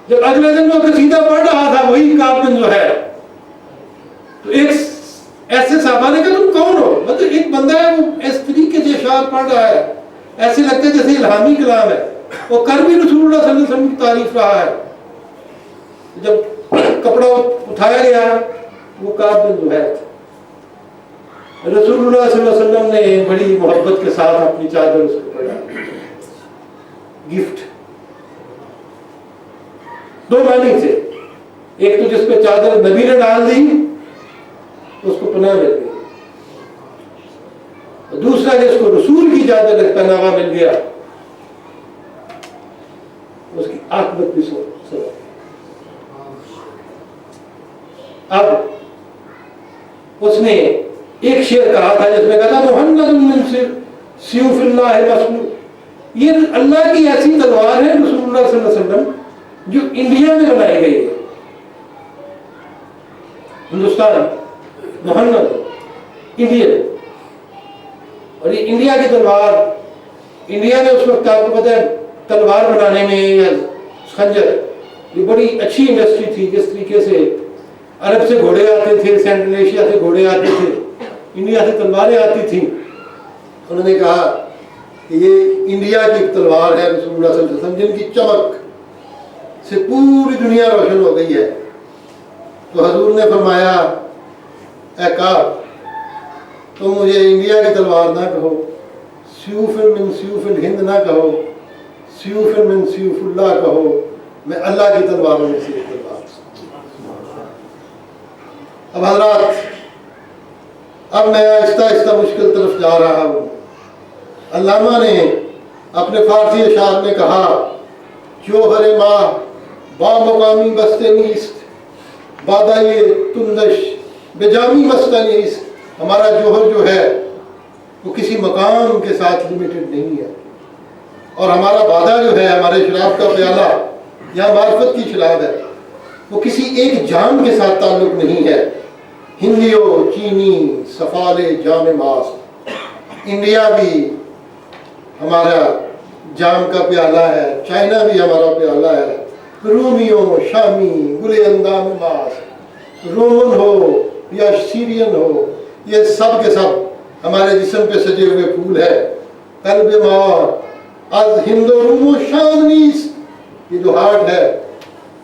جب اگلے دن وہ قصیدہ پڑھ رہا تھا وہی کعب بن زہیر، تو ایک ایسے صحابہ نے کہا تم کون ہو؟ مطلب ایک بندہ ہے وہ اس طریقے سے اشعار پڑھ رہا ہے، ایسے لگتا ہے جیسے الہامی کلام ہے، وہ کر بھی رسول اللہ صلی اللہ علیہ وسلم کی تعریف رہا ہے۔ جب کپڑا اٹھایا گیا وہ کعب بن زہیر تھا۔ رسول اللہ صلی اللہ علیہ وسلم نے بڑی محبت کے ساتھ اپنی چادر اس کو پڑھا، گفٹ۔ دو معنی تھے، ایک تو جس پہ چادر نبی نے ڈال دی اس کو پناہ مل گئی، دوسرا جس کو رسول کی چادر پہناوا مل گیا اس کی عاقبت بھی سو۔ اب اس نے ایک شعر کہا تھا جس میں کہا تھا محمد من سیوف اللہ مسلول، یہ اللہ کی ایسی تلوار ہے رسول اللہ صلی اللہ علیہ وسلم جو انڈیا میں بنائی گئی ہے، ہندوستان، محمد انڈیا، اور یہ انڈیا کی تلوار۔ انڈیا میں اس وقت آپ کو پتہ ہے تلوار بنانے میں یا خنجر یہ بڑی اچھی انڈسٹری تھی، جس طریقے سے عرب سے گھوڑے آتے تھے، سینٹرل ایشیا سے گھوڑے آتے تھے، انڈیا سے تلواریں آتی تھیں۔ انہوں نے کہا کہ یہ انڈیا کی تلوار ہے رسول اللہ صلی اللہ علیہ وسلم، جن کی چمک سے پوری دنیا روشن ہو گئی ہے۔ تو حضور نے فرمایا اے کعب تم مجھے انڈیا کی تلوار نہ کہو، سیوف من سیوف الہند نہ کہو، سیوف من سیوف اللہ کہو، میں اللہ کی تلواروں میں سے ایک تلوار۔ اب حضرات اب میں آہستہ آہستہ مشکل طرف جا رہا ہوں۔ علامہ نے اپنے فارسی اشعار میں کہا جوہر ماہ با مقامی بستے نیست بادائے تندش بجامی بستہ نیست۔ ہمارا جوہر جو ہے وہ کسی مقام کے ساتھ لمیٹڈ نہیں ہے، اور ہمارا بادہ جو ہے ہمارے شراب کا پیالہ یا معرفت کی شراب ہے وہ کسی ایک جام کے ساتھ تعلق نہیں ہے۔ ہندیو چینی سفالے جام ماست، انڈیا بھی ہمارا جام کا پیالہ ہے، چائنا بھی ہمارا پیالہ ہے، رومیو شامی گلے اندام ماست، رومن ہو یا سیرین ہو یہ سب کے سب ہمارے جسم پہ سجے ہوئے پھول ہے۔ قلب مار از ہند و روم و شام نیست، یہ جو ہارٹ ہے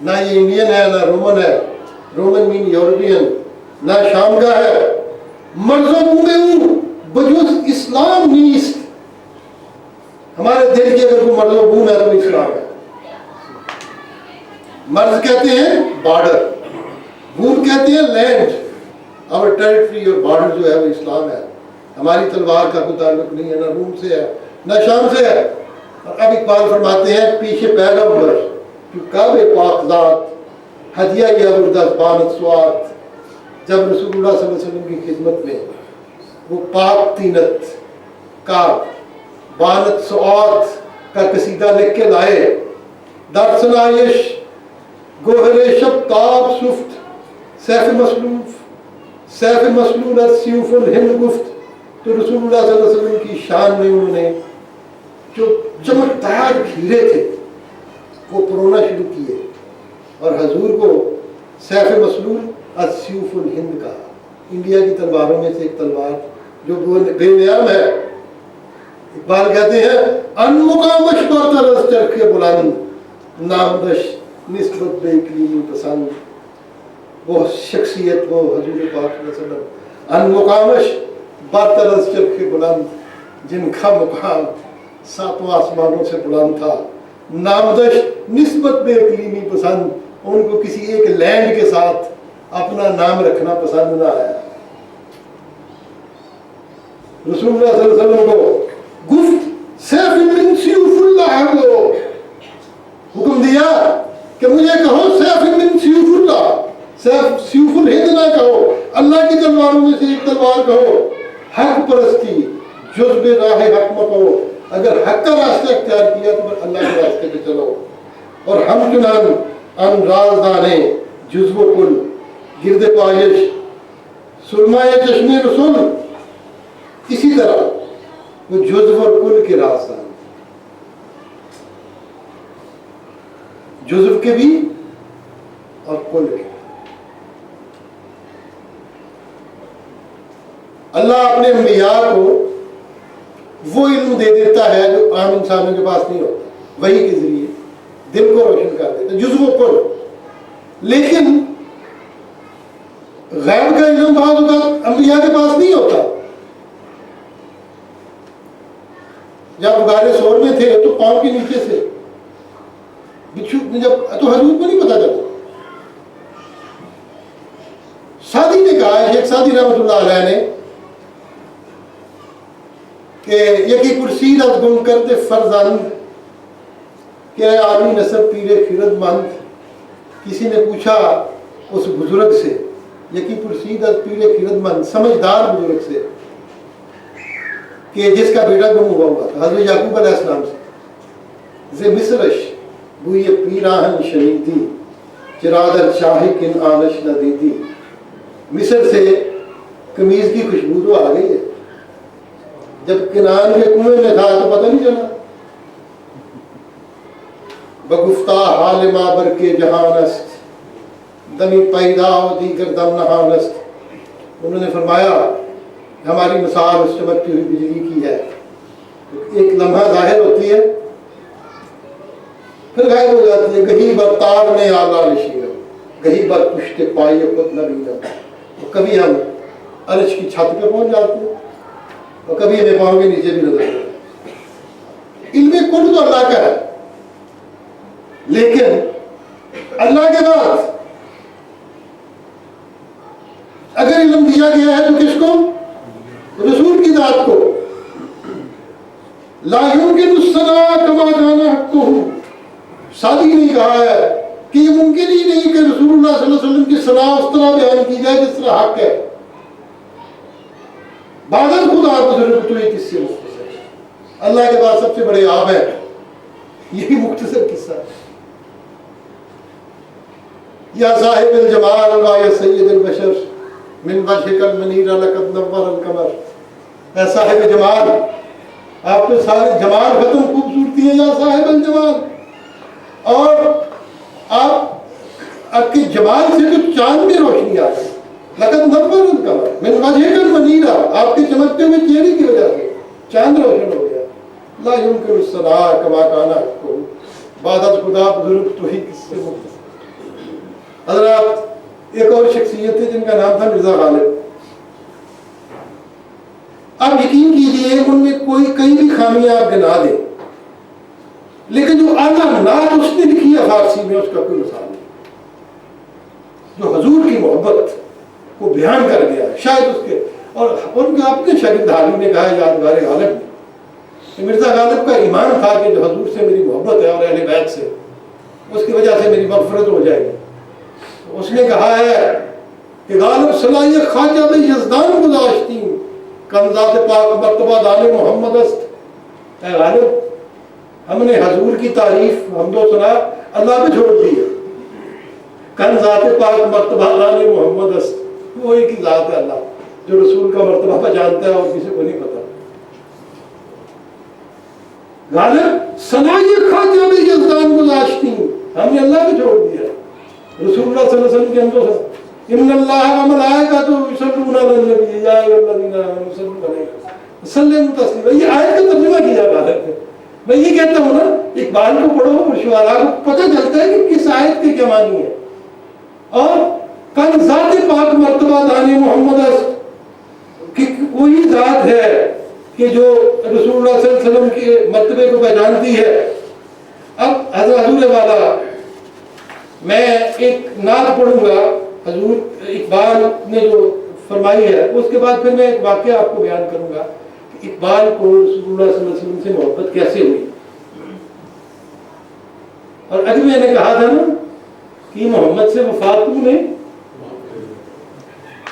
نہ یہ انڈین ہے نہ رومن ہے، رومن مین یورپین، نہ شام کا ہے۔ مرز و بوم بجز اسلام نیست، ہمارے دل کی اگر کوئی مرز و بوم ہے تو اسلام ہے۔ مرز کہتے ہیں بارڈر، بوم کہتے ہیں لینڈ، اور ٹیریٹری اور بارڈر جو ہے وہ اسلام ہے۔ ہماری تلوار کا کوئی تعلق نہیں ہے، نہ روم سے ہے نہ شام سے ہے۔ اور اب اقبال فرماتے ہیں پیچھے پیغمبر جو کعبہ پاک ذات ہدیہ یا بردست بانت سوات، جب رسول اللہ صلی اللہ علیہ وسلم کی خدمت میں وہ پاک تینت کا بانت سوات کا قصیدہ لکھ کے لائے، در سنائش گوہر شب تاب سفت سیف مسلوف سیف مسلول از سیوف الہند گفت، تو رسول اللہ صلی اللہ علیہ وسلم کی شان میں انہوں نے جو چمکدار ہیرے تھے وہ پرونا شروع کیے، اور حضور کو سیف مسلول از سیوف الہند کا، انڈیا کی تلواروں میں سے ایک تلوار جو بے نیام ہے۔ اقبال کہتے ہیں ان مقامش برتر از چرخ بلند نامدش نسبت بے اقلیمی پسند، وہ شخصیت وہ حضور پاک صلی اللہ علیہ وسلم ان مقامش برتر از چرخ بلند، جن کا مقام ساتوں آسمانوں سے بلند تھا، نامدش نسبت بے اقلیمی پسند، ان کو کسی ایک لینڈ کے ساتھ اپنا نام رکھنا پسند نہ آیا۔ رسول اللہ صلی اللہ علیہ وسلم کو گفت سیف من سیوف اللہ کو حکم دیا کہ مجھے کہو سیف من سیوف اللہ، سیوف الہند نہ کہو، اللہ کی تلواروں میں سے ایک تلوار کہو۔ حق پرستی جزب راہ حق مکو، اگر حق کا راستہ اختیار کیا تو پھر اللہ کے راستے پہ چلو۔ اور ہم چنان ان رازدانے جزو کل گرد پایش سرمایہ چشم رسول اسی طرح وہ جزو اور کل کے رازدان، جزو کے بھی اور کل کے۔ اللہ اپنے انبیاء کو وہ علم دے دیتا ہے جو عام انسانوں کے پاس نہیں ہوتا، وحی کے ذریعے دل کو روشن کر دیتا، جزو و کل۔ لیکن غیب کا علم بعض اوقات انبیاء کے پاس نہیں ہوتا۔ جب غار ثور میں تھے تو پاؤں کے نیچے سے بچھو جب تو حضور کو نہیں پتا چلتا۔ سادی نے کہا، شیخ سادی رحمۃ اللہ علیہ نے، کہ یکی پرسید از گم کرتے فرزند کہ اے عالی نسب پیر خرد مند۔ کسی نے پوچھا اس بزرگ سے، یکی پرسید از پیر خرد مند، سمجھدار بزرگ سے، کہ جس کا بیٹا گم ہوا تھا، حضرت یعقوب علیہ السلام سے، زِ مصرش بوئی پیراہن شنیدی چرادر چاہی کن آنش نہ دیتی۔ مصر سے قمیض کی خوشبو تو آ گئی ہے، جب کنعان کے کنویں میں تھا تو پتہ نہیں چلا۔ بگفتہ حال مابر کے جہان است دمی پیدا و دیگر دم نہان است۔ انہوں نے فرمایا ہماری مثال اس چمکتی ہوئی بجلی کی ہے، ایک لمحہ ظاہر ہوتی ہے پھر غائب ہو جاتی ہے۔ گہی بر تار میں آلہ نشیرم گہی بر پشت پائی خود نبیرم۔ کبھی ہم عرش کی چھت پہ پہنچ جاتے ہیں اور کبھی ہمیں پاؤں کے نیچے بھی نظر آتا ہے۔ علم کل تو اللہ کا ہے، لیکن اللہ کے بعد اگر علم دیا گیا ہے تو کس کو؟ رسول کی ذات کو۔ لا یمکن الثناء کما کان حقہ۔ سادی نے کہا ہے کہ یہ ممکن ہی نہیں کہ رسول اللہ صلی اللہ علیہ وسلم کی ثنا اس طرح بیان کی جائے جس طرح حق ہے۔ بادل خدا بزرگ تو یہ کس سے مختصر ہے؟ اللہ کے بعد سب سے بڑے آپ ہیں، یہی مختصر قصہ ہے۔ یا صاحب الجمال و یا سید البشر من وجهک المنیر لقد نور القمر۔ اے صاحب جمال، آپ کے سارے جمال ختم خوبصورتی ہے، یا صاحب الجمال، اور آپ کے جمال سے تو چاند میں روشنی آ گئی۔ لقد نور القمر من وجهک المنیر، آپ کے چمکتے ہوئے چہرے کی وجہ سے چاند روشن ہو گیا۔ لا یمکن الثناء کما کان حقہ، بعد از خدا بزرگ تو ہی کس سے مختصر۔ حضرات، ایک اور شخصیت تھی جن کا نام تھا مرزا غالب۔ آپ یقین کیجئے ان میں کئی بھی خامیاں آپ گنا دیں، لیکن جو اعلیٰ نعت اس نے لکھی ہے فارسی میں، اس کا کوئی مثال نہیں، جو حضور کی محبت کو بیان کر گیا ہے۔ شاید اس کے اور ان کے اپنے شاگرد حالی نے کہا یادگار غالب کہ مرزا غالب کا ایمان تھا کہ جو حضور سے میری محبت ہے اور اہل بیت سے، اس کی وجہ سے میری مغفرت ہو جائے گی۔ اس نے کہا ہے کہ غالب صلاحیت خواجہ بے یزدان گذاشتیم کنزات پاک مرتبہ دان محمد است۔ اے غالب، ہم نے حضور کی تعریف حمد و ثنا اللہ پہ چھوڑ دی ہے۔ کنزات پاک مرتبہ دان محمد است، وہ ایک ہی ذات ہے اللہ جو رسول کا مرتبہ پہچانتا ہے اور کسی کو نہیں پتا۔ غالب صلاحیت خواجہ بے یزدان گذاشتیم، ہم نے اللہ پہ چھوڑ دیا۔ رسول اللہ صلی اللہ علیہ وسلم کے اندر ان اللہ و ملائکۃ یصلون علی النبی یا ایھا الذین آمنوا صلوا علیہ وسلم تسلیما۔ یہ آیت کا ترجمہ کیا غالب ہے۔ میں یہ کہتا ہوں نا، اقبال کو پڑھو اور شعراء کو پتہ چلتا ہے کہ کس آیت کے کیا معنی ہے۔ اور کن ذات پاک مرتبہ دان محمد است، کہ وہی ذات ہے کہ جو رسول اللہ صلی اللہ علیہ وسلم کے مرتبے کو پہچانتی ہے۔ اب حضرت حضور والا میں ایک نعت پڑھوں گا حضور اقبال نے جو فرمائی ہے، اس کے بعد پھر میں ایک واقعہ آپ کو بیان کروں گا کہ اقبال کو رسول اللہ صلی اللہ علیہ وسلم سے محبت کیسے ہوئی۔ اور ابھی میں نے کہا تھا نا کہ محمد سے وفات تو نہیں،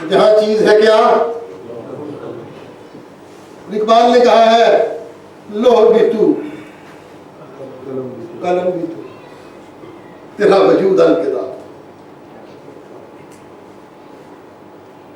جہاں چیز ہے کیا، اقبال نے کہا ہے لوح بھی تو قلم بھی تو تیرا وجود الکتاب۔